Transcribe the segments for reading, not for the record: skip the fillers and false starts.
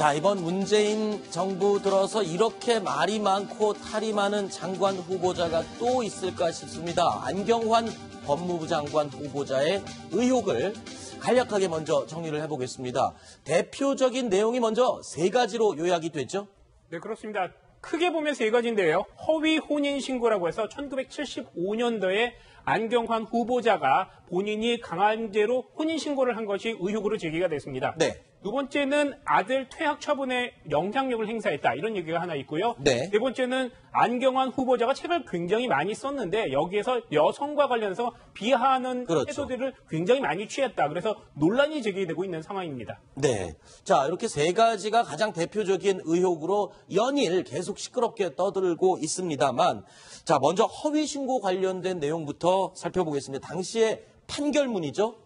자, 이번 문재인 정부 들어서 이렇게 말이 많고 탈이 많은 장관 후보자가 또 있을까 싶습니다. 안경환 법무부 장관 후보자의 의혹을 간략하게 먼저 정리를 해보겠습니다. 대표적인 내용이 먼저 세 가지로 요약이 됐죠? 네, 그렇습니다. 크게 보면 세 가지인데요. 허위 혼인신고라고 해서 1975년도에 안경환 후보자가 본인이 강간죄로 혼인신고를 한 것이 의혹으로 제기가 됐습니다. 네. 두 번째는 아들 퇴학 처분에 영향력을 행사했다. 이런 얘기가 하나 있고요. 네. 네 번째는 안경환 후보자가 책을 굉장히 많이 썼는데 여기에서 여성과 관련해서 비하하는 그렇죠. 태도들을 굉장히 많이 취했다. 그래서 논란이 제기되고 있는 상황입니다. 네. 자, 이렇게 세 가지가 가장 대표적인 의혹으로 연일 계속 시끄럽게 떠들고 있습니다만, 자, 먼저 허위 신고 관련된 내용부터 살펴보겠습니다. 당시의 판결문이죠?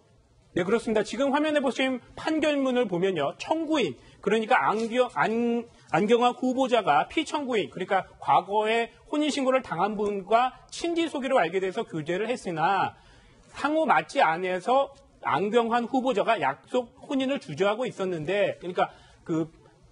네, 그렇습니다. 지금 화면에 보신 판결문을 보면요. 청구인, 그러니까 안경환 후보자가 피청구인, 그러니까 과거에 혼인신고를 당한 분과 친지 소개로 알게 돼서 교제를 했으나 상호 맞지 않아서 안경환 후보자가 약속 혼인을 주저하고 있었는데, 그러니까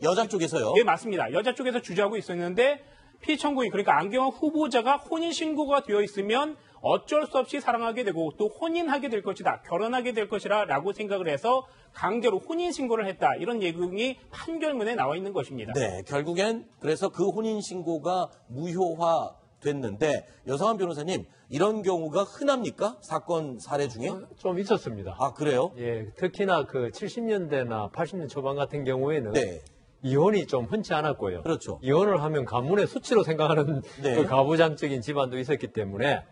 여자 쪽에서요? 네, 맞습니다. 여자 쪽에서 주저하고 있었는데 피청구인, 그러니까 안경환 후보자가 혼인신고가 되어 있으면 어쩔 수 없이 사랑하게 되고 또 혼인하게 될 것이다, 결혼하게 될 것이라 라고 생각을 해서 강제로 혼인신고를 했다. 이런 내용이 판결문에 나와 있는 것입니다. 네, 결국엔 그래서 그 혼인신고가 무효화됐는데 여성한 변호사님, 이런 경우가 흔합니까? 사건 사례 중에? 좀 있었습니다. 아, 그래요? 예, 특히나 그 70년대나 80년 초반 같은 경우에는 네. 이혼이 좀 흔치 않았고요. 그렇죠. 이혼을 하면 가문의 수치로 생각하는 네. 그 가부장적인 집안도 있었기 때문에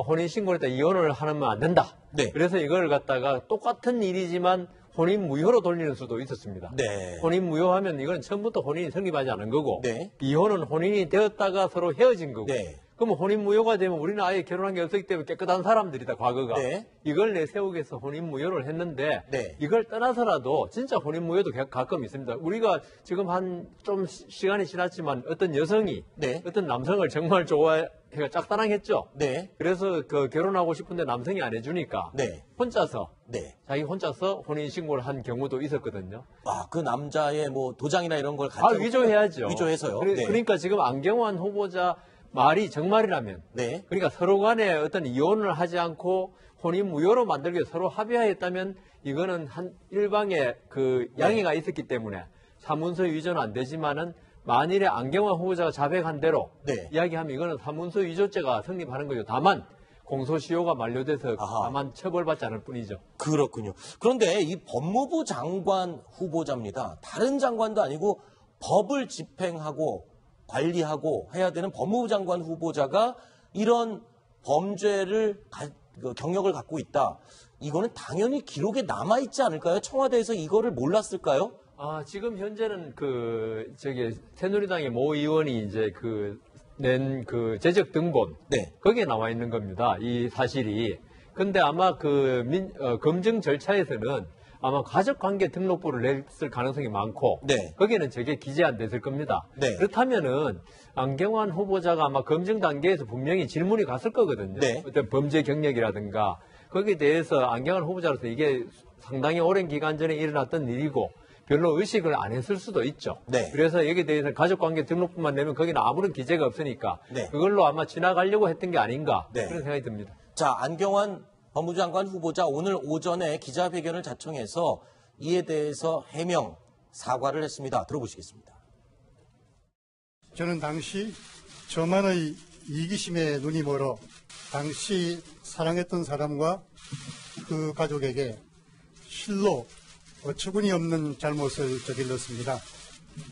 혼인신고를 했다 이혼을 하면 안 된다. 네. 그래서 이걸 갖다가 똑같은 일이지만 혼인 무효로 돌리는 수도 있었습니다. 네. 혼인 무효하면 이건 처음부터 혼인이 성립하지 않은 거고 네. 이혼은 혼인이 되었다가 서로 헤어진 거고 네. 그러면 혼인 무효가 되면 우리는 아예 결혼한 게 없었기 때문에 깨끗한 사람들이다, 과거가. 네. 이걸 내세우기 위해서 혼인 무효를 했는데 네. 이걸 떠나서라도 진짜 혼인 무효도 가끔 있습니다. 우리가 지금 한 좀 시간이 지났지만 어떤 여성이 네. 어떤 남성을 정말 좋아해가 짝사랑했죠. 네. 그래서 그 결혼하고 싶은데 남성이 안 해주니까 네. 혼자서 네. 자기 혼자서 혼인 신고를 한 경우도 있었거든요. 아, 그 남자의 뭐 도장이나 이런 걸 가지고 위조해야죠. 위조해서요. 네. 네. 그러니까 지금 안경환 후보자 말이 정말이라면 네. 그러니까 서로 간에 어떤 이혼을 하지 않고 혼인 무효로 만들기 위해 서로 합의하였다면 이거는 한 일방의 그 양해가 있었기 때문에 사문서 위조는 안 되지만은 만일에 안경환 후보자가 자백한 대로 네. 이야기하면 이거는 사문서 위조죄가 성립하는 거죠. 다만 공소시효가 만료돼서 아하. 다만 처벌받지 않을 뿐이죠. 그렇군요. 그런데 이 법무부 장관 후보자입니다. 다른 장관도 아니고 법을 집행하고 관리하고 해야 되는 법무부 장관 후보자가 이런 범죄를 경력을 갖고 있다. 이거는 당연히 기록에 남아있지 않을까요? 청와대에서 이거를 몰랐을까요? 지금 현재는 새누리당의 모 의원이 이제 낸 재적 등본. 네. 거기에 나와 있는 겁니다. 이 사실이. 근데 아마 검증 절차에서는 아마 가족관계 등록부를 냈을 가능성이 많고. 네. 거기에는 저게 기재 안 됐을 겁니다. 네. 그렇다면은 안경환 후보자가 아마 검증 단계에서 분명히 질문이 갔을 거거든요. 네. 어떤 범죄 경력이라든가. 거기에 대해서 안경환 후보자로서 이게 상당히 오랜 기간 전에 일어났던 일이고 별로 의식을 안 했을 수도 있죠. 네. 그래서 여기에 대해서 가족관계 등록부만 내면 거기는 아무런 기재가 없으니까 네. 그걸로 아마 지나가려고 했던 게 아닌가 네. 그런 생각이 듭니다. 자, 안경환 법무부 장관 후보자 오늘 오전에 기자회견을 자청해서 이에 대해서 해명, 사과를 했습니다. 들어보시겠습니다. 저는 당시 저만의 이기심에 눈이 멀어 당시 사랑했던 사람과 그 가족에게 실로 어처구니 없는 잘못을 저질렀습니다.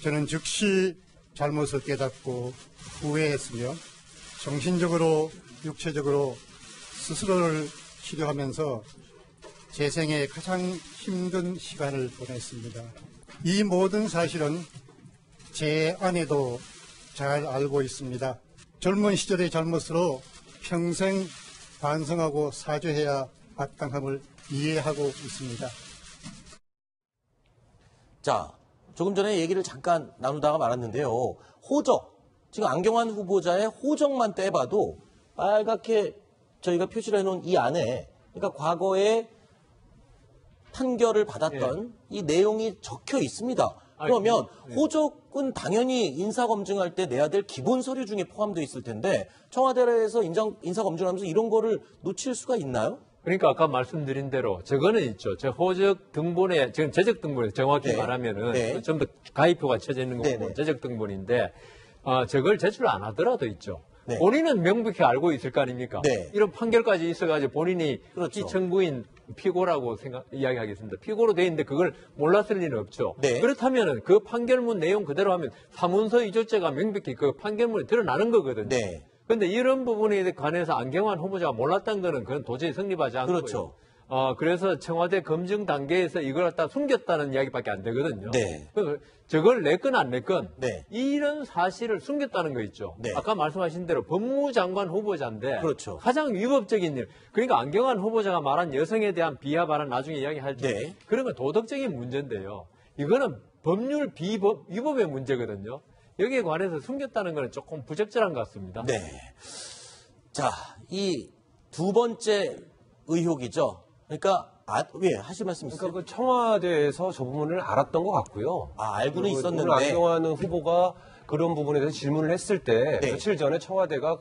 저는 즉시 잘못을 깨닫고 후회했으며 정신적으로 육체적으로 스스로를 치료하면서 제 생에 가장 힘든 시간을 보냈습니다. 이 모든 사실은 제 아내도 잘 알고 있습니다. 젊은 시절의 잘못으로 평생 반성하고 사죄해야 마땅함을 이해하고 있습니다. 자, 조금 전에 얘기를 잠깐 나누다가 말았는데요. 호적, 지금 안경환 후보자의 호적만 떼봐도 빨갛게 저희가 표시를 해놓은 이 안에, 그러니까 과거에 판결을 받았던 이 내용이 적혀 있습니다. 그러면 호적은 당연히 인사검증할 때 내야 될 기본 서류 중에 포함되어 있을 텐데 청와대에서 인사검증하면서 이런 거를 놓칠 수가 있나요? 그러니까 아까 말씀드린 대로 저거는 있죠. 저 호적 등본에 지금 재적 등본에 정확히 네. 말하면은 네. 전부 다 가입표가 쳐져 있는 거고 네, 네. 재적 등본인데 저걸 제출 안 하더라도 있죠. 네. 본인은 명백히 알고 있을 거 아닙니까? 네. 이런 판결까지 있어가지고 본인이 그렇죠. 피청구인 피고라고 이야기하겠습니다. 피고로 돼 있는데 그걸 몰랐을 리는 없죠. 네. 그렇다면은 그 판결문 내용 그대로 하면 사문서 위조죄가 명백히 그 판결문에 드러나는 거거든요. 네. 근데 이런 부분에 관해서 안경환 후보자가 몰랐다는 거는 그건 도저히 성립하지 않고요. 그렇죠. 그래서 청와대 검증 단계에서 이걸 갖다 숨겼다는 이야기밖에 안 되거든요. 네. 저걸 냈건 안 냈건 네. 이런 사실을 숨겼다는 거 있죠. 네. 아까 말씀하신 대로 법무장관 후보자인데 그렇죠. 가장 위법적인 일. 그러니까 안경환 후보자가 말한 여성에 대한 비하 발언 나중에 이야기할지 네. 그런 건 도덕적인 문제인데요. 이거는 법률 위법의 문제거든요. 여기에 관해서 숨겼다는 것은 조금 부적절한 것 같습니다. 네. 자, 이 두 번째 의혹이죠. 그러니까 왜 하실 말씀 있으세요? 그러니까 그 청와대에서 저 부분을 알았던 것 같고요. 알고는 그리고 있었는데. 오늘 안경환 후보가 그런 부분에 대해서 질문을 했을 때 네. 며칠 전에 청와대가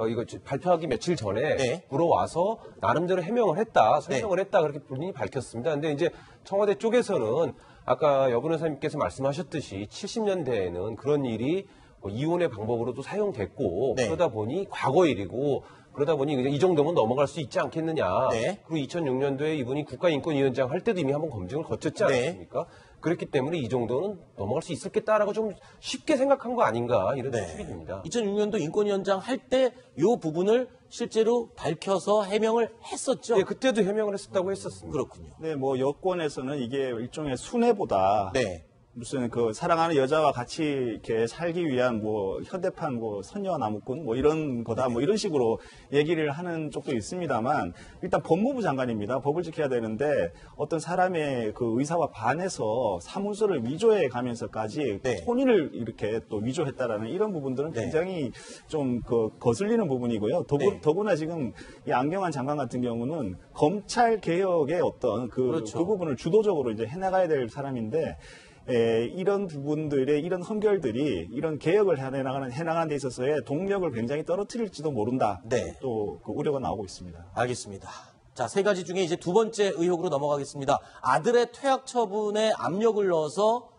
이거 발표하기 며칠 전에 네. 물어와서 나름대로 해명을 했다, 설명을 했다 그렇게 본인이 밝혔습니다. 근데 이제 청와대 쪽에서는 아까 여 변호사님께서 말씀하셨듯이 70년대에는 그런 일이 이혼의 방법으로도 사용됐고 네. 그러다 보니 과거 일이고 그러다 보니 그냥 이 정도면 넘어갈 수 있지 않겠느냐. 네. 그리고 2006년도에 이분이 국가인권위원장 할 때도 이미 한번 검증을 거쳤지 네. 않았습니까? 그렇기 때문에 이 정도는 넘어갈 수 있었겠다라고 좀 쉽게 생각한 거 아닌가 이런 추측이 듭니다. 2006년도 인권위원장 할 때 이 부분을 실제로 밝혀서 해명을 했었죠. 네, 그때도 해명을 했었다고 했었습니다. 그렇군요. 네, 뭐 여권에서는 이게 일종의 순애보다 네. 무슨 그 사랑하는 여자와 같이 이렇게 살기 위한 뭐 현대판 뭐 선녀 나무꾼 뭐 이런 거다 뭐 이런 식으로 얘기를 하는 쪽도 있습니다만 일단 법무부 장관입니다. 법을 지켜야 되는데 어떤 사람의 그 의사와 반해서 사문서를 위조해 가면서까지 네. 혼인을 이렇게 또 위조했다라는 이런 부분들은 네. 굉장히 좀 그 거슬리는 부분이고요. 네. 더구나 지금 이 안경환 장관 같은 경우는 검찰 개혁의 어떤 그 그렇죠. 부분을 주도적으로 이제 해나가야 될 사람인데 이런 부분들의 이런 험결들이 이런 개혁을 해나가는 데 있어서의 동력을 굉장히 떨어뜨릴지도 모른다. 네. 또 그 우려가 나오고 있습니다. 알겠습니다. 자, 세 가지 중에 이제 두 번째 의혹으로 넘어가겠습니다. 아들의 퇴학 처분에 압력을 넣어서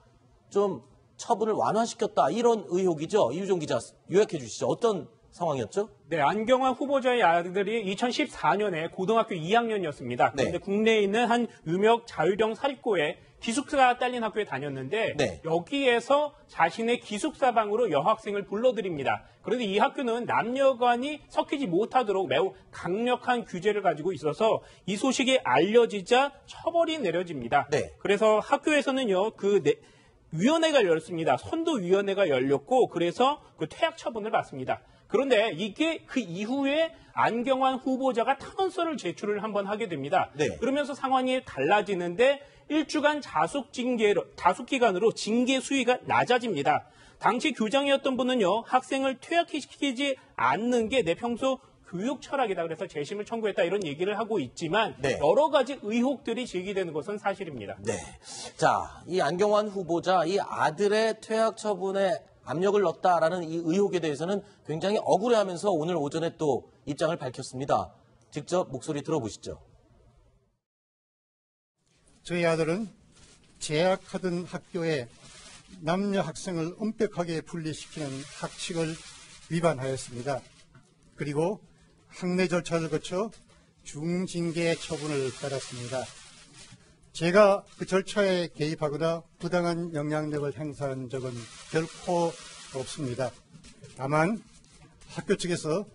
좀 처분을 완화시켰다. 이런 의혹이죠. 이유정 기자 요약해 주시죠. 어떤 상황이었죠? 네, 안경환 후보자의 아들이 2014년에 고등학교 2학년이었습니다. 그런데 국내에 있는 한 유명 자유형 사립고에 기숙사가 딸린 학교에 다녔는데 네. 여기에서 자신의 기숙사방으로 여학생을 불러들입니다. 그런데 이 학교는 남녀간이 섞이지 못하도록 매우 강력한 규제를 가지고 있어서 이 소식이 알려지자 처벌이 내려집니다. 네. 그래서 학교에서는요, 위원회가 열렸습니다. 선도위원회가 열렸고 그래서 그 퇴학 처분을 받습니다. 그런데 이게 그 이후에 안경환 후보자가 탄원서를 제출을 한번 하게 됩니다. 네. 그러면서 상황이 달라지는데 1주간 자숙 기간으로 징계 수위가 낮아집니다. 당시 교장이었던 분은요, 학생을 퇴학시키지 않는 게 내 평소 교육 철학이다. 그래서 재심을 청구했다. 이런 얘기를 하고 있지만 네. 여러 가지 의혹들이 제기되는 것은 사실입니다. 네. 자, 이 안경환 후보자, 이 아들의 퇴학 처분에 압력을 넣었다라는 이 의혹에 대해서는 굉장히 억울해하면서 오늘 오전에 또 입장을 밝혔습니다. 직접 목소리 들어보시죠. 저희 아들은 재학하던 학교에 남녀 학생을 엄격하게 분리시키는 학칙을 위반하였습니다. 그리고 학내 절차를 거쳐 중징계 처분을 받았습니다. 제가 그 절차에 개입하거나 부당한 영향력을 행사한 적은 결코 없습니다. 다만 학교 측에서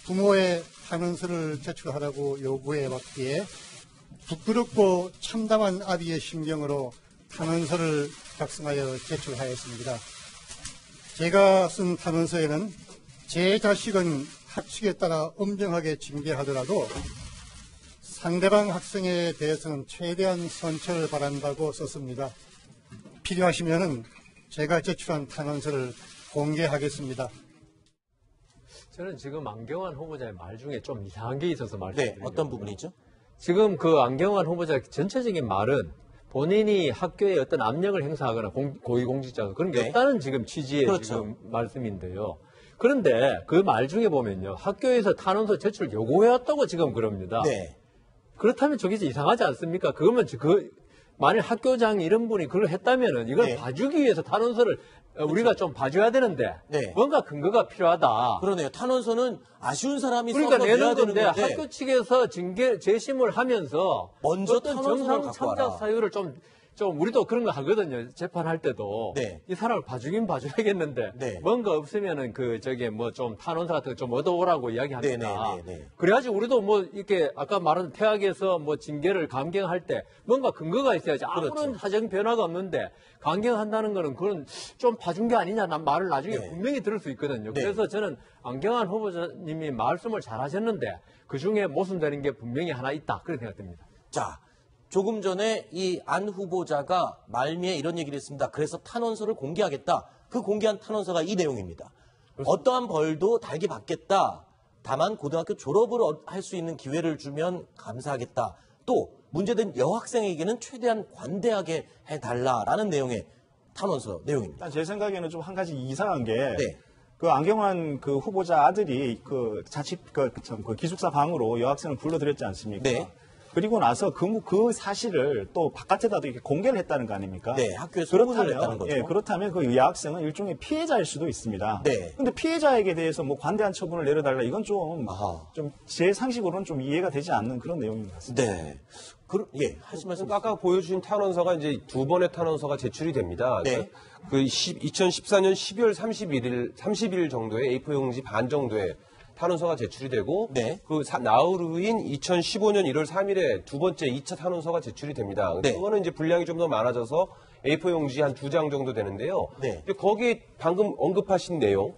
부모의 탄원서를 제출하라고 요구해 왔기에 부끄럽고 참담한 아비의 심경으로 탄원서를 작성하여 제출하였습니다. 제가 쓴 탄원서에는 제 자식은 학칙에 따라 엄정하게 징계하더라도 상대방 학생에 대해서는 최대한 선처를 바란다고 썼습니다. 필요하시면 제가 제출한 탄원서를 공개하겠습니다. 저는 지금 안경환 후보자의 말 중에 좀 이상한 게 있어서 네. 말씀드리려고요. 어떤 부분이죠? 지금 그 안경환 후보자 전체적인 말은 본인이 학교에 어떤 압력을 행사하거나 고위공직자가 그런 게 네. 없다는 지금 취지의 그렇죠. 지금 말씀인데요. 그런데 그 말 중에 보면요. 학교에서 탄원서 제출 요구해왔다고 지금 그럽니다. 네. 그렇다면 저게 이상하지 않습니까? 그러면 만일 학교장 이런 분이 그걸 했다면은 이걸 네. 봐주기 위해서 탄원서를 우리가 좀 봐줘야 되는데 네. 뭔가 근거가 필요하다. 그러네요. 탄원서는 아쉬운 사람이 그러니까 써서 내는 내야 되는 건데 건데 학교 측에서 재심을 하면서 먼저 어떤 탄원서를 정상 갖고 와라. 참작 사유를 좀 우리도 그런 거 하거든요. 재판할 때도 네. 이 사람을 봐주긴 봐줘야겠는데 네. 뭔가 없으면은 뭐 좀 탄원서 같은 거 좀 얻어오라고 이야기합니다. 네. 그래야지 우리도 뭐 이렇게 아까 말한 퇴학에서 뭐 징계를 감경할 때 뭔가 근거가 있어야지. 아무런 그렇죠. 사정 변화가 없는데 감경한다는 거는 그건 좀 봐준 게 아니냐 난 말을 나중에 네. 분명히 들을 수 있거든요. 네. 그래서 저는 안경환 후보자님이 말씀을 잘 하셨는데 그중에 모순되는 게 분명히 하나 있다. 그런 생각됩니다. 자, 조금 전에 이 안 후보자가 말미에 이런 얘기를 했습니다. 그래서 탄원서를 공개하겠다. 그 공개한 탄원서가 이 내용입니다. 어떠한 벌도 달게 받겠다. 다만 고등학교 졸업을 할 수 있는 기회를 주면 감사하겠다. 또 문제된 여학생에게는 최대한 관대하게 해달라라는 내용의 탄원서 내용입니다. 일단 제 생각에는 좀 한 가지 이상한 게 네. 그 안경환 그 후보자 아들이 그 자취 그 기숙사 방으로 여학생을 불러들였지 않습니까? 네. 그리고 나서 그 사실을 또 바깥에다도 이렇게 공개를 했다는 거 아닙니까? 네, 학교에 소문을 냈다는 거죠. 예, 그렇다면 그 여학생은 일종의 피해자일 수도 있습니다. 네. 근데 피해자에게 대해서 뭐 관대한 처분을 내려달라 이건 아하. 좀 제 상식으로는 좀 이해가 되지 않는 그런 내용인 것 같습니다. 네. 하신 말씀. 그러니까 아까 보여주신 탄원서가 이제 두 번의 탄원서가 제출이 됩니다. 네. 그 2014년 12월 30일 정도에 A4 용지 반 정도의 탄원서가 제출이 되고 네. 나흘 후인 2015년 1월 3일에 두 번째 2차 탄원서가 제출이 됩니다. 네. 그거는 이제 분량이 좀 더 많아져서 A4 용지 한 2장 정도 되는데요. 네. 근데 거기 방금 언급하신 내용,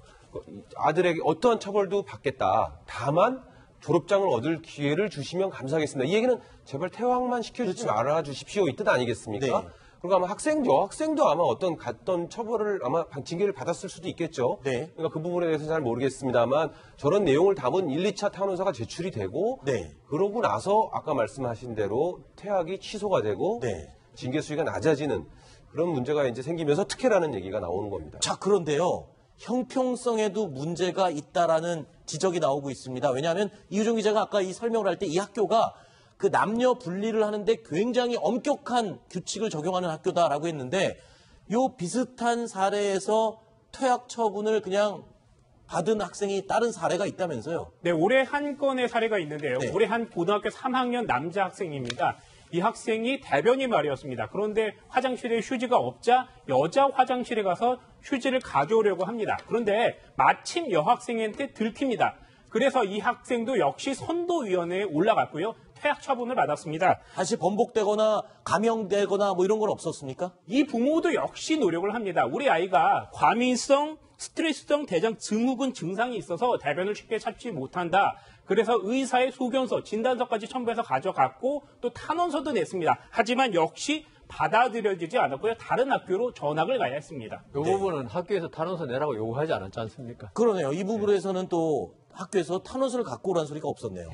아들에게 어떠한 처벌도 받겠다. 다만 졸업장을 얻을 기회를 주시면 감사하겠습니다. 이 얘기는 제발 퇴학만 시켜주지 말아 주십시오. 이 뜻 아니겠습니까? 네. 그리고 아마 여학생도 아마 어떤 처벌을 아마 징계를 받았을 수도 있겠죠. 네. 그러니까 그 부분에 대해서 잘 모르겠습니다만 저런 내용을 담은 1, 2차 탄원서가 제출이 되고 네. 그러고 나서 아까 말씀하신 대로 퇴학이 취소가 되고 네. 징계 수위가 낮아지는 그런 문제가 이제 생기면서 특혜라는 얘기가 나오는 겁니다. 자, 그런데요. 형평성에도 문제가 있다라는 지적이 나오고 있습니다. 왜냐하면 이유정 기자가 아까 이 설명을 할 때 이 학교가 그 남녀 분리를 하는데 굉장히 엄격한 규칙을 적용하는 학교다라고 했는데 요 비슷한 사례에서 퇴학 처분을 그냥 받은 학생이 다른 사례가 있다면서요. 네, 올해 한 건의 사례가 있는데요. 네. 올해 한 고등학교 3학년 남자 학생입니다. 이 학생이 대변이 말이었습니다. 그런데 화장실에 휴지가 없자 여자 화장실에 가서 휴지를 가져오려고 합니다. 그런데 마침 여학생한테 들킵니다. 그래서 이 학생도 역시 선도위원회에 올라갔고요. 퇴학 처분을 받았습니다. 다시 번복되거나 감형되거나 뭐 이런 건 없었습니까? 이 부모도 역시 노력을 합니다. 우리 아이가 과민성 스트레스성 대장 증후군 증상이 있어서 대변을 쉽게 찾지 못한다. 그래서 의사의 소견서, 진단서까지 첨부해서 가져갔고 또 탄원서도 냈습니다. 하지만 역시 받아들여지지 않았고요. 다른 학교로 전학을 가야 했습니다. 이 부분은 학교에서 탄원서 내라고 요구하지 않았지 않습니까? 그러네요. 이 부분에서는 또 학교에서 탄원서를 갖고 오라는 소리가 없었네요.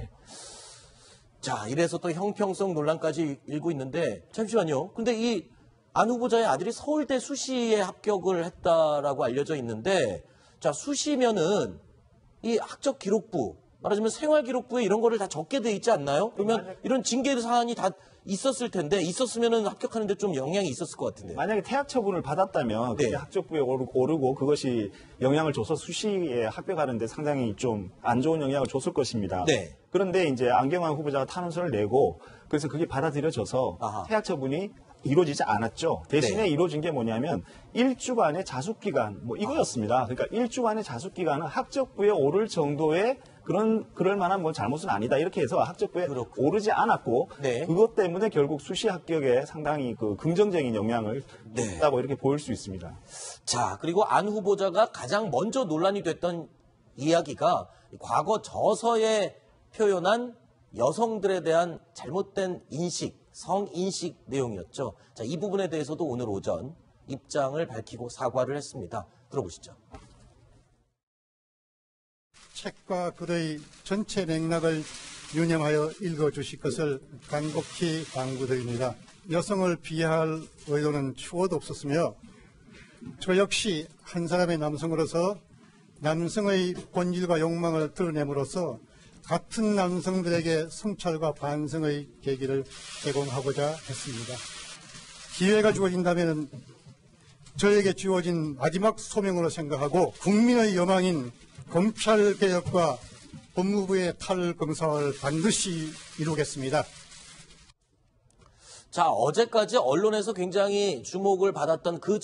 자, 이래서 또 형평성 논란까지 일고 있는데 잠시만요. 근데 이 안 후보자의 아들이 서울대 수시에 합격을 했다라고 알려져 있는데 자, 수시면은 이 학적 기록부 말하자면 생활기록부에 이런 거를 다 적게 돼 있지 않나요? 그러면 이런 징계 사안이 다 있었을 텐데 있었으면은 합격하는데 좀 영향이 있었을 것 같은데요. 만약에 퇴학 처분을 받았다면 그게 네. 학적부에 오르고 그것이 영향을 줘서 수시에 합격하는데 상당히 좀 안 좋은 영향을 줬을 것입니다. 네. 그런데 이제 안경환 후보자가 탄원서를 내고 그래서 그게 받아들여져서 아하. 퇴학 처분이 이루어지지 않았죠. 대신에 네. 이루어진 게 뭐냐면 1주간의 자숙기간 뭐 이거였습니다. 그러니까 1주간의 자숙기간은 학적부에 오를 정도의 그럴 만한 뭐 잘못은 아니다. 이렇게 해서 학적부에 그렇군요. 오르지 않았고 네. 그것 때문에 결국 수시 합격에 상당히 그 긍정적인 영향을 네. 줬다고 이렇게 보일 수 있습니다. 자, 그리고 안 후보자가 가장 먼저 논란이 됐던 이야기가 과거 저서에 표현한 여성들에 대한 잘못된 인식, 성인식 내용이었죠. 자, 이 부분에 대해서도 오늘 오전 입장을 밝히고 사과를 했습니다. 들어보시죠. 책과 글의 전체 맥락을 유념하여 읽어주실 것을 간곡히 당부드립니다. 여성을 비하할 의도는 추호도 없었으며 저 역시 한 사람의 남성으로서 남성의 본질과 욕망을 드러냄으로써 같은 남성들에게 성찰과 반성의 계기를 제공하고자 했습니다. 기회가 주어진다면 저에게 주어진 마지막 소명으로 생각하고 국민의 여망인 검찰개혁과 법무부의 탈검사를 반드시 이루겠습니다. 자, 어제까지 언론에서 굉장히 주목을 받았던 그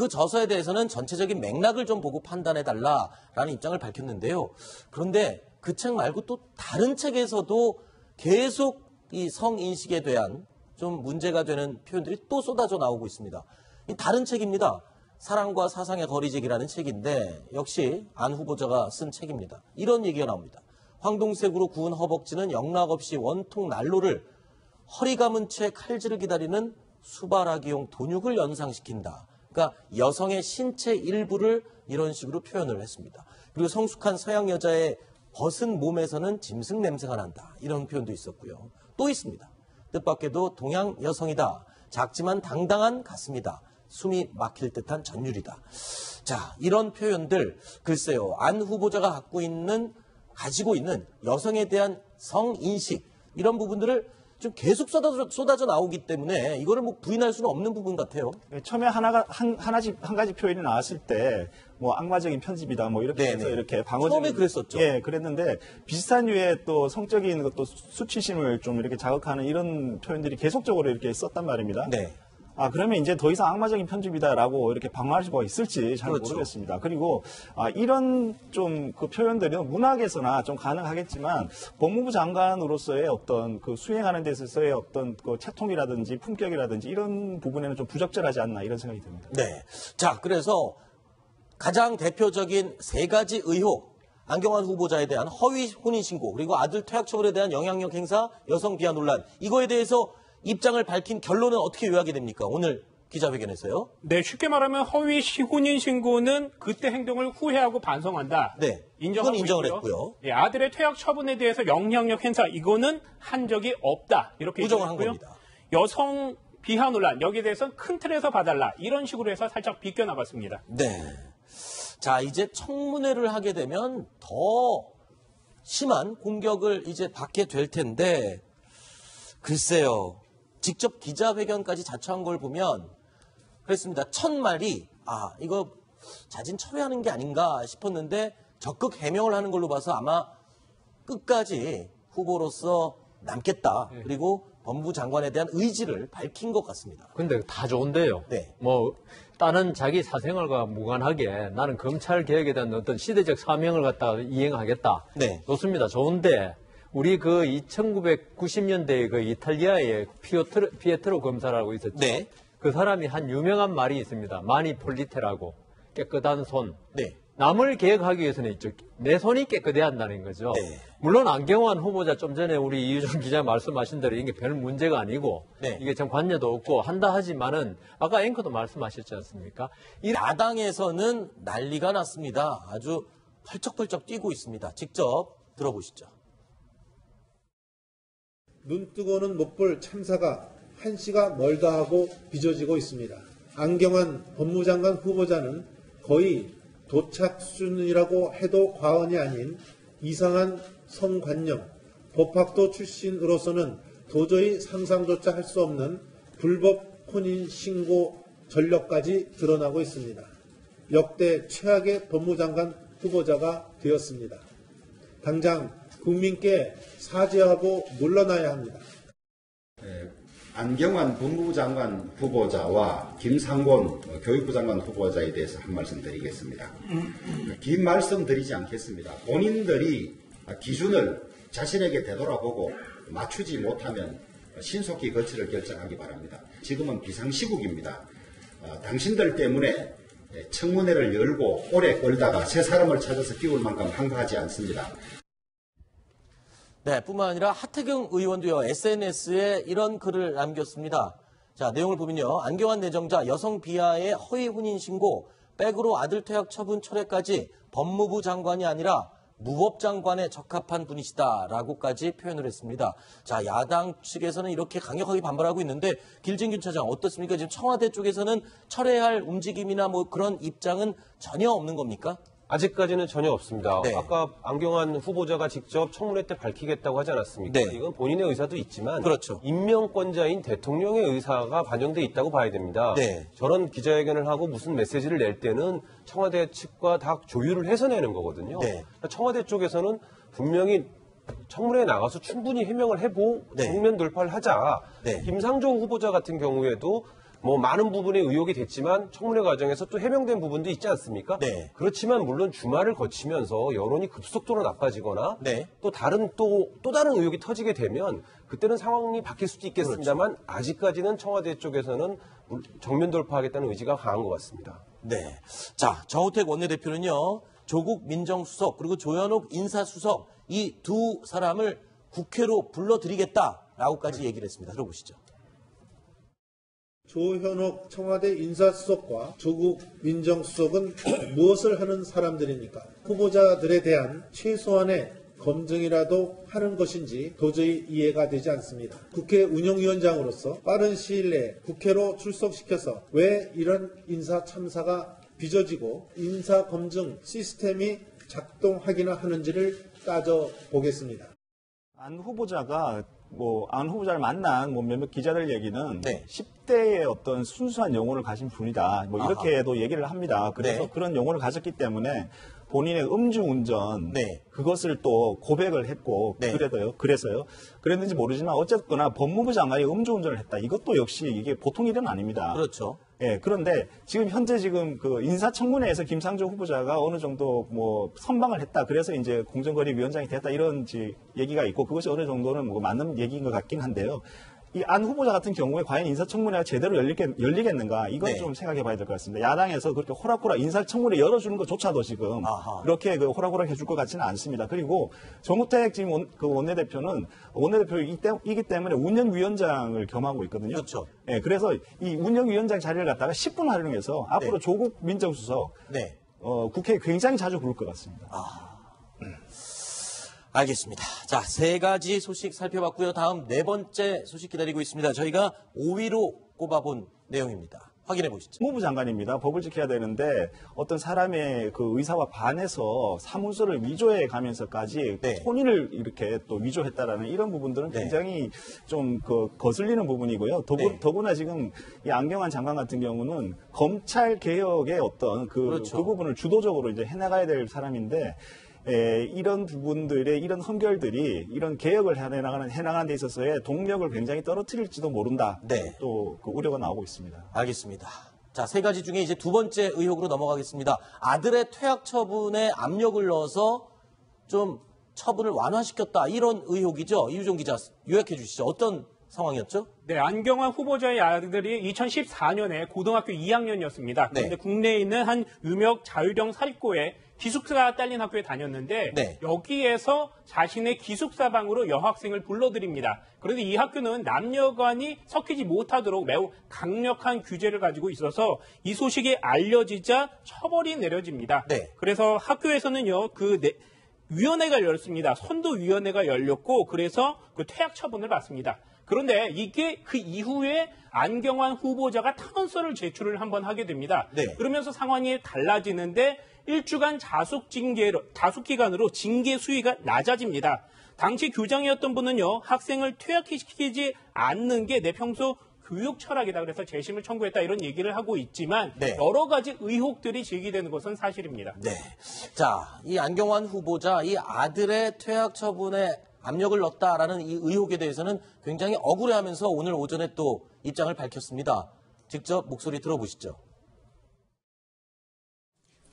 저서에 대해서는 전체적인 맥락을 좀 보고 판단해달라라는 입장을 밝혔는데요. 그런데 그 책 말고 또 다른 책에서도 계속 이 성인식에 대한 좀 문제가 되는 표현들이 또 쏟아져 나오고 있습니다. 이 다른 책입니다. 사랑과 사상의 거리제기라는 책인데 역시 안 후보자가 쓴 책입니다. 이런 얘기가 나옵니다. 황동색으로 구운 허벅지는 영락없이 원통 난로를 허리 감은 채 칼질을 기다리는 수발하기용 돈육을 연상시킨다. 그러니까 여성의 신체 일부를 이런 식으로 표현을 했습니다. 그리고 성숙한 서양 여자의 벗은 몸에서는 짐승 냄새가 난다. 이런 표현도 있었고요. 또 있습니다. 뜻밖에도 동양 여성이다. 작지만 당당한 가슴이다. 숨이 막힐 듯한 전율이다. 자, 이런 표현들 글쎄요. 안 후보자가 가지고 있는 여성에 대한 성인식 이런 부분들을 좀 계속 쏟아져 나오기 때문에 이거를 뭐 부인할 수는 없는 부분 같아요. 처음에 한 가지 표현이 나왔을 때 뭐 악마적인 편집이다 뭐 이렇게 해서 이렇게 방어적인 처음에 그랬었죠. 예, 그랬는데 비슷한 류의 또 성적인 것도 수치심을 좀 이렇게 자극하는 이런 표현들이 계속적으로 이렇게 썼단 말입니다. 네. 그러면 이제 더 이상 악마적인 편집이다라고 이렇게 방어할 수가 있을지 잘 그렇죠. 모르겠습니다. 그리고 이런 좀 그 표현들은 문학에서나 좀 가능하겠지만 법무부 장관으로서의 어떤 그 수행하는 데 있어서의 어떤 그 채통이라든지 품격이라든지 이런 부분에는 좀 부적절하지 않나 이런 생각이 듭니다. 네. 자, 그래서 가장 대표적인 세 가지 의혹. 안경환 후보자에 대한 허위 혼인신고, 그리고 아들 퇴학 처분에 대한 영향력 행사, 여성 비하 논란. 이거에 대해서 입장을 밝힌 결론은 어떻게 요약이 됩니까? 오늘 기자회견에서요. 네, 쉽게 말하면 허위 혼인 신고는 그때 행동을 후회하고 반성한다. 네, 인정하고 그건 인정을 있고요. 했고요. 예, 아들의 퇴학 처분에 대해서 영향력 행사 이거는 한 적이 없다. 이렇게 부정을 한 얘기했고요. 겁니다. 여성 비하 논란 여기에 대해서는 큰 틀에서 봐달라. 이런 식으로 해서 살짝 비껴나갔습니다. 네. 자, 이제 청문회를 하게 되면 더 심한 공격을 이제 받게 될 텐데, 글쎄요. 직접 기자회견까지 자처한 걸 보면, 그랬습니다. 첫 말이, 이거 자진 철회하는 게 아닌가 싶었는데, 적극 해명을 하는 걸로 봐서 아마 끝까지 후보로서 남겠다. 그리고 법무부 장관에 대한 의지를 밝힌 것 같습니다. 근데 다 좋은데요. 네. 뭐 다른 자기 사생활과 무관하게 나는 검찰 개혁에 대한 어떤 시대적 사명을 갖다가 이행하겠다. 네. 좋습니다. 좋은데 우리 그 1990년대에 그 이탈리아의 피에트로 검사라고 있었죠. 네. 그 사람이 한 유명한 말이 있습니다. 마니 폴리테라고. 깨끗한 손. 네. 남을 개혁하기 위해서는 있죠. 내 손이 깨끗해야 한다는 거죠. 네. 물론 안경환 후보자 좀 전에 우리 이유정 기자 말씀하신 대로 이게 별 문제가 아니고 네. 이게 참 관여도 없고 한다 하지만은 아까 앵커도 말씀하셨지 않습니까? 야당에서는 난리가 났습니다. 아주 펄쩍펄쩍 뛰고 있습니다. 직접 들어보시죠. 눈뜨고는 못 볼 참사가 한시가 멀다 하고 빚어지고 있습니다. 안경환 법무장관 후보자는 거의 도착 수준이라고 해도 과언이 아닌 이상한 성관념, 법학도 출신으로서는 도저히 상상조차 할 수 없는 불법 혼인 신고 전력까지 드러나고 있습니다. 역대 최악의 법무장관 후보자가 되었습니다. 당장 국민께 사죄하고 물러나야 합니다. 안경환 법무부 장관 후보자와 김상곤 교육부 장관 후보자에 대해서 한 말씀 드리겠습니다. 긴 말씀 드리지 않겠습니다. 본인들이 기준을 자신에게 되돌아보고 맞추지 못하면 신속히 거취를 결정하기 바랍니다. 지금은 비상시국입니다. 당신들 때문에 청문회를 열고 오래 걸다가 새 사람을 찾아서 끼울 만큼 한가하지 않습니다. 네, 뿐만 아니라 하태경 의원도요, SNS에 이런 글을 남겼습니다. 자, 내용을 보면요. 안경환 내정자 여성 비하의 허위 혼인 신고, 백으로 아들 퇴학 처분 철회까지 법무부 장관이 아니라 무법장관에 적합한 분이시다라고까지 표현을 했습니다. 자, 야당 측에서는 이렇게 강력하게 반발하고 있는데 길진균 차장 어떻습니까? 지금 청와대 쪽에서는 철회할 움직임이나 뭐 그런 입장은 전혀 없는 겁니까? 아직까지는 전혀 없습니다. 네. 아까 안경환 후보자가 직접 청문회 때 밝히겠다고 하지 않았습니까? 네. 이건 본인의 의사도 있지만 그렇죠. 임명권자인 대통령의 의사가 반영돼 있다고 봐야 됩니다. 네. 저런 기자회견을 하고 무슨 메시지를 낼 때는 청와대 측과 다 조율을 해서 내는 거거든요. 네. 그러니까 청와대 쪽에서는 분명히 청문회에 나가서 충분히 해명을 해보고 네. 정면 돌파를 하자. 네. 김상조 후보자 같은 경우에도 뭐 많은 부분에 의혹이 됐지만 청문회 과정에서 또 해명된 부분도 있지 않습니까? 네. 그렇지만 물론 주말을 거치면서 여론이 급속도로 나빠지거나 네. 또 또 다른 의혹이 터지게 되면 그때는 상황이 바뀔 수도 있겠습니다만 그렇죠. 아직까지는 청와대 쪽에서는 정면 돌파하겠다는 의지가 강한 것 같습니다. 네. 자, 정우택 원내대표는요, 조국 민정수석 그리고 조현옥 인사수석 이 두 사람을 국회로 불러들이겠다라고까지 얘기를 했습니다. 들어보시죠. 조현옥 청와대 인사수석과 조국 민정수석은 무엇을 하는 사람들입니까? 후보자들에 대한 최소한의 검증이라도 하는 것인지 도저히 이해가 되지 않습니다. 국회 운영위원장으로서 빠른 시일 내에 국회로 출석시켜서 왜 이런 인사 참사가 빚어지고 인사 검증 시스템이 작동하기나 하는지를 따져보겠습니다. 안 후보자를 만난 몇몇 기자들 얘기는 네. 10대의 어떤 순수한 영혼을 가진 분이다. 이렇게도 얘기를 합니다. 그래서 네. 그런 영혼을 가졌기 때문에 본인의 음주운전 네. 그것을 또 고백을 했고 네. 그래서요. 그랬는지 모르지만 어쨌거나 법무부 장관이 음주운전을 했다. 이것도 역시 이게 보통 일은 아닙니다. 그렇죠. 예, 그런데 현재 그 인사청문회에서 김상조 후보자가 어느 정도 선방을 했다. 그래서 이제 공정거래위원장이 됐다. 이런 얘기가 있고 그것이 어느 정도는 맞는 얘기인 것 같긴 한데요. 이 안 후보자 같은 경우에 과연 인사청문회가 제대로 열리겠는가? 이건 네. 좀 생각해 봐야 될 것 같습니다. 야당에서 그렇게 호락호락 인사청문회 열어주는 것조차도 지금 아하. 그렇게 호락호락 해줄 것 같지는 않습니다. 그리고 정우택 지금 원내대표는 원내대표이기 때문에 운영위원장을 겸하고 있거든요. 그렇죠. 예, 그래서 이 운영위원장 자리를 갖다가 10분 활용해서 앞으로 네. 조국 민정수석 네. 국회에 굉장히 자주 부를 것 같습니다. 알겠습니다. 자, 세 가지 소식 살펴봤고요. 다음 네 번째 소식 기다리고 있습니다. 저희가 5위로 꼽아본 내용입니다. 확인해 보시죠. 법무부 장관입니다. 법을 지켜야 되는데 어떤 사람의 그 의사와 반해서 사문서를 위조해 가면서까지 네. 혼인을 이렇게 또 위조했다라는 이런 부분들은 네. 굉장히 좀 거슬리는 부분이고요. 네. 더구나 지금 이 안경환 장관 같은 경우는 검찰 개혁의 어떤 그렇죠. 그 부분을 주도적으로 이제 해나가야 될 사람인데 이런 부분들의 이런 흠결들이 이런 개혁을 해나가는 데 있어서의 동력을 굉장히 떨어뜨릴지도 모른다. 네. 또 그 우려가 나오고 있습니다. 알겠습니다. 자, 세 가지 중에 이제 두 번째 의혹으로 넘어가겠습니다. 아들의 퇴학 처분에 압력을 넣어서 좀 처분을 완화시켰다. 이런 의혹이죠. 이유정 기자 요약해 주시죠. 어떤 상황이었죠? 네, 안경환 후보자의 아들이 2014년에 고등학교 2학년이었습니다. 네. 그런데 국내에 있는 한 유명 자율형 사립고에 기숙사가 딸린 학교에 다녔는데 네. 여기에서 자신의 기숙사방으로 여학생을 불러들입니다. 그런데 이 학교는 남녀간이 섞이지 못하도록 매우 강력한 규제를 가지고 있어서 이 소식이 알려지자 처벌이 내려집니다. 네. 그래서 학교에서는요, 위원회가 열렸습니다. 선도위원회가 열렸고 그래서 그 퇴학 처분을 받습니다. 그런데 이게 그 이후에 안경환 후보자가 탄원서를 제출을 한번 하게 됩니다. 네. 그러면서 상황이 달라지는데 1주간 자숙 기간으로 징계 수위가 낮아집니다. 당시 교장이었던 분은요, 학생을 퇴학시키지 않는 게 내 평소 교육 철학이다. 그래서 재심을 청구했다. 이런 얘기를 하고 있지만 네. 여러 가지 의혹들이 제기되는 것은 사실입니다. 네. 자, 이 안경환 후보자, 이 아들의 퇴학 처분에 압력을 넣었다라는 이 의혹에 대해서는 굉장히 억울해하면서 오늘 오전에 또 입장을 밝혔습니다. 직접 목소리 들어보시죠.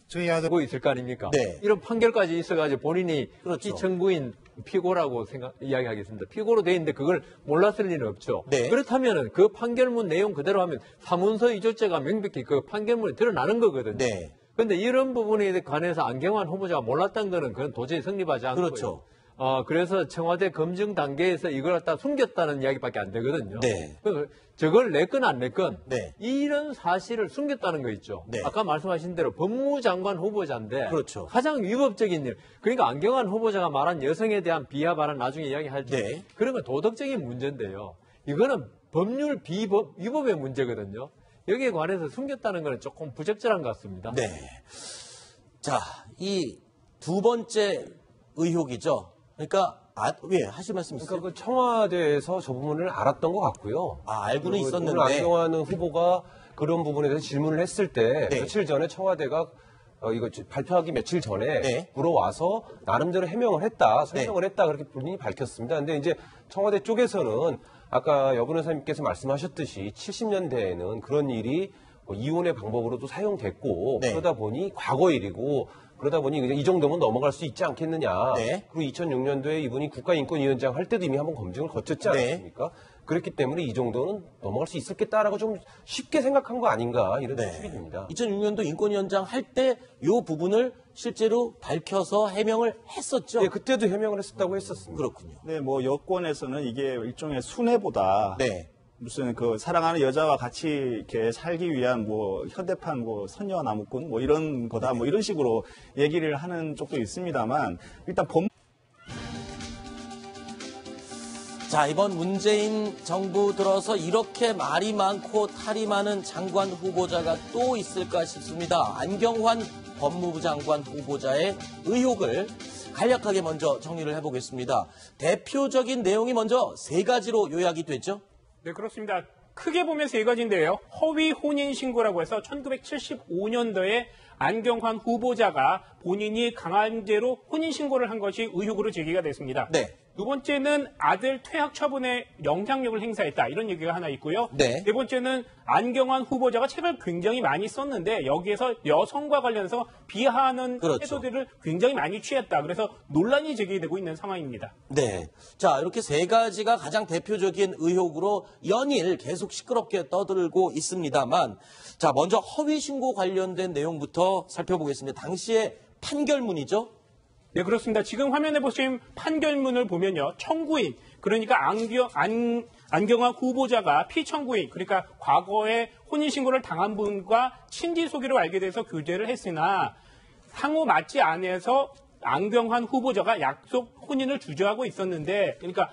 저희 아들 하고 있을 거 아닙니까? 네. 이런 판결까지 있어가지고 본인이 그렇죠. 이 청구인 피고라고 이야기하겠습니다. 피고로 돼 있는데 그걸 몰랐을 리는 없죠. 네. 그렇다면은 그 판결문 내용 그대로 하면 사문서 위조죄가 명백히 그 판결문에 드러나는 거거든요. 네. 그런데 이런 부분에 관해서 안경환 후보자가 몰랐던 거는 그건 도저히 성립하지 않고요. 그렇죠. 그래서 청와대 검증 단계에서 이걸 갖다 숨겼다는 이야기밖에 안 되거든요. 네. 그래서 저걸 냈건 안 냈건 네. 이런 사실을 숨겼다는 거 있죠. 네. 아까 말씀하신 대로 법무장관 후보자인데 그렇죠. 가장 위법적인 일. 그러니까 안경환 후보자가 말한 여성에 대한 비하 발언 나중에 이야기할지 네. 그런 건 도덕적인 문제인데요. 이거는 법률 위법의 문제거든요. 여기에 관해서 숨겼다는 건 조금 부적절한 것 같습니다. 네. 자, 이 두 번째 의혹이죠. 그러니까 왜 하실 말씀 있어요? 그러니까 그 청와대에서 저 부분을 알았던 것 같고요. 알고는 그리고 있었는데. 오늘 안경환 후보가 그런 부분에 대해서 질문을 했을 때 네. 며칠 전에 청와대가 이거 발표하기 며칠 전에 네. 물어와서 나름대로 해명을 했다, 설명을 했다 그렇게 본인이 밝혔습니다. 근데 이제 청와대 쪽에서는 아까 여 변호사님께서 말씀하셨듯이 70년대에는 그런 일이 이혼의 방법으로도 사용됐고 네. 그러다 보니 과거 일이고 그러다 보니 그냥 이 정도면 넘어갈 수 있지 않겠느냐. 네. 그리고 2006년도에 이분이 국가인권위원장 할 때도 이미 한번 검증을 거쳤지 않았습니까? 그렇기 때문에 이 정도는 넘어갈 수 있었겠다라고 좀 쉽게 생각한 거 아닌가 이런 추측이 듭니다. 2006년도 인권위원장 할 때 이 부분을 실제로 밝혀서 해명을 했었죠. 네, 그때도 해명을 했었다고 했었습니다. 그렇군요. 네, 뭐 여권에서는 이게 일종의 순회보다 네. 무슨 그 사랑하는 여자와 같이 이렇게 살기 위한 뭐 현대판 뭐 선녀 나무꾼 뭐 이런 거다 뭐 이런 식으로 얘기를 하는 쪽도 있습니다만 일단 자, 이번 문재인 정부 들어서 이렇게 말이 많고 탈이 많은 장관 후보자가 또 있을까 싶습니다. 안경환 법무부 장관 후보자의 의혹을 간략하게 먼저 정리를 해보겠습니다. 대표적인 내용이 먼저 세 가지로 요약이 되죠. 네, 그렇습니다. 크게 보면 세 가지인데요. 허위 혼인신고라고 해서 1975년도에 안경환 후보자가 본인이 강간죄로 혼인신고를 한 것이 의혹으로 제기가 됐습니다. 네. 두 번째는 아들 퇴학 처분에 영향력을 행사했다. 이런 얘기가 하나 있고요. 네. 네 번째는 안경환 후보자가 책을 굉장히 많이 썼는데 여기에서 여성과 관련해서 비하하는 그렇죠. 태도들을 굉장히 많이 취했다. 그래서 논란이 제기되고 있는 상황입니다. 네. 자, 이렇게 세 가지가 가장 대표적인 의혹으로 연일 계속 시끄럽게 떠들고 있습니다만, 자, 먼저 허위 신고 관련된 내용부터 살펴보겠습니다. 당시의 판결문이죠. 네, 그렇습니다. 지금 화면에 보신 판결문을 보면요. 청구인, 그러니까 안경환 후보자가 피청구인, 그러니까 과거에 혼인신고를 당한 분과 친지 소개로 알게 돼서 교제를 했으나 상호 맞지 않아서 안경환 후보자가 약속 혼인을 주저하고 있었는데, 그러니까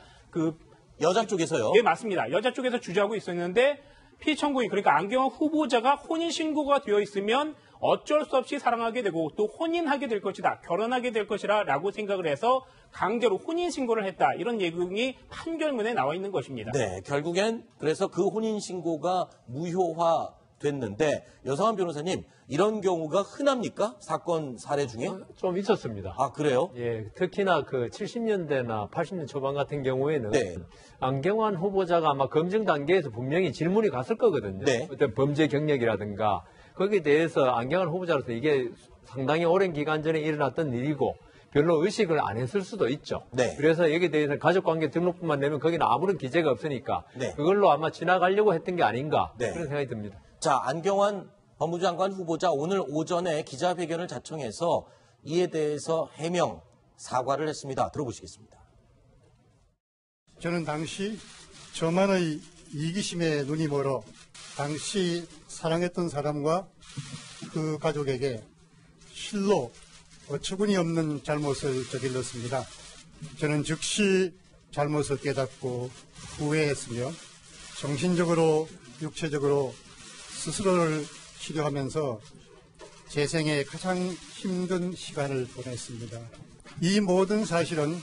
여자 쪽에서요. 예, 맞습니다. 여자 쪽에서 주저하고 있었는데 피청구인, 그러니까 안경환 후보자가 혼인신고가 되어 있으면 어쩔 수 없이 사랑하게 되고 또 혼인하게 될 것이다. 결혼하게 될 것이라 라고 생각을 해서 강제로 혼인신고를 했다. 이런 내용이 판결문에 나와 있는 것입니다. 네, 결국엔 그래서 그 혼인신고가 무효화됐는데 여성한 변호사님, 이런 경우가 흔합니까? 사건 사례 중에? 좀 있었습니다. 아, 그래요? 예, 특히나 그 70년대나 80년 초반 같은 경우에는 네. 안경환 후보자가 아마 검증 단계에서 분명히 질문이 갔을 거거든요. 네. 어떤 범죄 경력이라든가 거기에 대해서 안경환 후보자로서 이게 상당히 오랜 기간 전에 일어났던 일이고 별로 의식을 안 했을 수도 있죠. 네. 그래서 여기에 대해서 가족관계 등록부만 내면 거기는 아무런 기재가 없으니까 네. 그걸로 아마 지나가려고 했던 게 아닌가 네. 그런 생각이 듭니다. 자, 안경환 법무부 장관 후보자 오늘 오전에 기자회견을 자청해서 이에 대해서 해명, 사과를 했습니다. 들어보시겠습니다. 저는 당시 저만의 이기심에 눈이 멀어 당시 사랑했던 사람과 그 가족에게 실로 어처구니 없는 잘못을 저질렀습니다. 저는 즉시 잘못을 깨닫고 후회했으며 정신적으로 육체적으로 스스로를 치료하면서 제 생에 가장 힘든 시간을 보냈습니다. 이 모든 사실은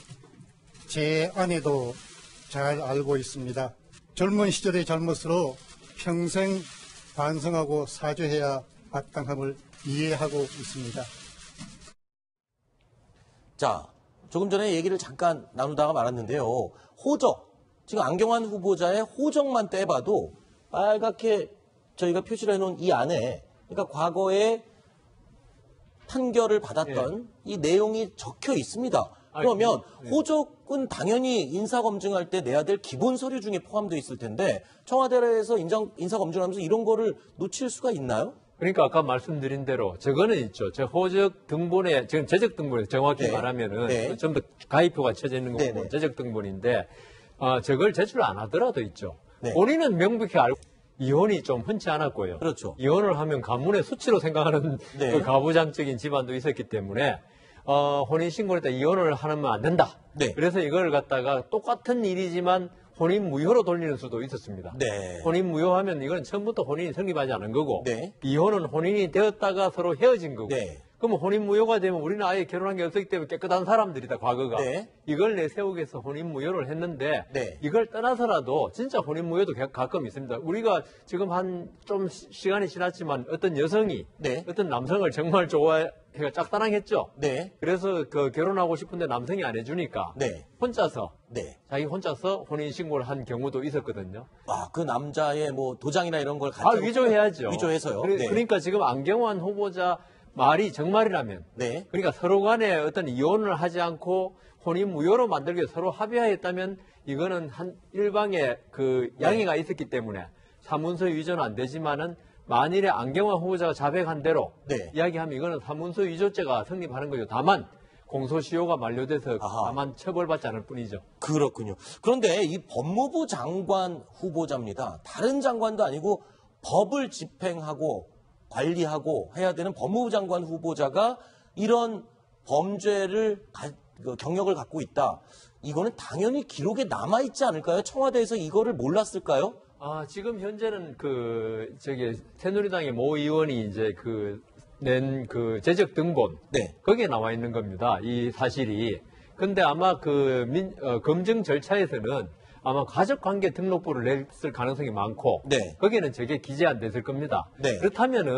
제 아내도 잘 알고 있습니다. 젊은 시절의 잘못으로 평생 반성하고 사죄해야 마땅함을 이해하고 있습니다. 자, 조금 전에 얘기를 잠깐 나누다가 말았는데요. 호적, 지금 안경환 후보자의 호적만 떼봐도 빨갛게 저희가 표시를 해놓은 이 안에, 그러니까 과거에 판결을 받았던 이 내용이 적혀 있습니다. 그러면 호적은 당연히 인사검증할 때 내야 될 기본 서류 중에 포함되어 있을 텐데 청와대에서 인사검증하면서 이런 거를 놓칠 수가 있나요? 그러니까 아까 말씀드린 대로 저거는 있죠. 저 호적 등본에 지금 재적 등본에 정확히 네. 말하면은 네. 전부 가입표가 쳐져 있는 네, 거고 네. 재적 등본인데 저걸 제출 안 하더라도 있죠. 네. 본인은 명백히 알고 이혼이 좀 흔치 않았고요. 그렇죠. 이혼을 하면 가문의 수치로 생각하는 네. 그 가부장적인 집안도 있었기 때문에 혼인 신고를 했다 이혼을 하면 안 된다. 네. 그래서 이걸 갖다가 똑같은 일이지만 혼인 무효로 돌리는 수도 있었습니다. 네. 혼인 무효하면 이건 처음부터 혼인이 성립하지 않은 거고 네. 이혼은 혼인이 되었다가 서로 헤어진 거고 네. 그러면 혼인 무효가 되면 우리는 아예 결혼한 게 없었기 때문에 깨끗한 사람들이다 과거가 네. 이걸 내세우기 위해서 혼인 무효를 했는데 네. 이걸 떠나서라도 진짜 혼인 무효도 가끔 있습니다. 우리가 지금 한 좀 시간이 지났지만 어떤 여성이 네. 어떤 남성을 정말 좋아해가 짝사랑했죠. 네. 그래서 그 결혼하고 싶은데 남성이 안 해주니까 네. 혼자서 네. 자기 혼자서 혼인 신고를 한 경우도 있었거든요. 아, 그 남자의 뭐 도장이나 이런 걸 가지고 위조해야죠. 위조해서요. 네. 그러니까 지금 안경환 후보자 말이 정말이라면 네. 그러니까 서로 간에 어떤 이혼을 하지 않고 혼인 무효로 만들기 위해 서로 합의하였다면 이거는 한 일방의 그 양해가 있었기 때문에 사문서 위조는 안 되지만은 만일에 안경환 후보자가 자백한 대로 네. 이야기하면 이거는 사문서 위조죄가 성립하는 거죠. 다만 공소시효가 만료돼서 아하. 다만 처벌받지 않을 뿐이죠. 그렇군요. 그런데 이 법무부 장관 후보자입니다. 다른 장관도 아니고 법을 집행하고 관리하고 해야 되는 법무부 장관 후보자가 이런 범죄를 경력을 갖고 있다. 이거는 당연히 기록에 남아있지 않을까요? 청와대에서 이거를 몰랐을까요? 지금 현재는 새누리당의 모 의원이 이제 낸 재적 등본. 네. 거기에 나와 있는 겁니다. 이 사실이. 근데 아마 검증 절차에서는 아마 가족관계 등록부를 냈을 가능성이 많고. 네. 거기에는 저게 기재 안 됐을 겁니다. 네. 그렇다면은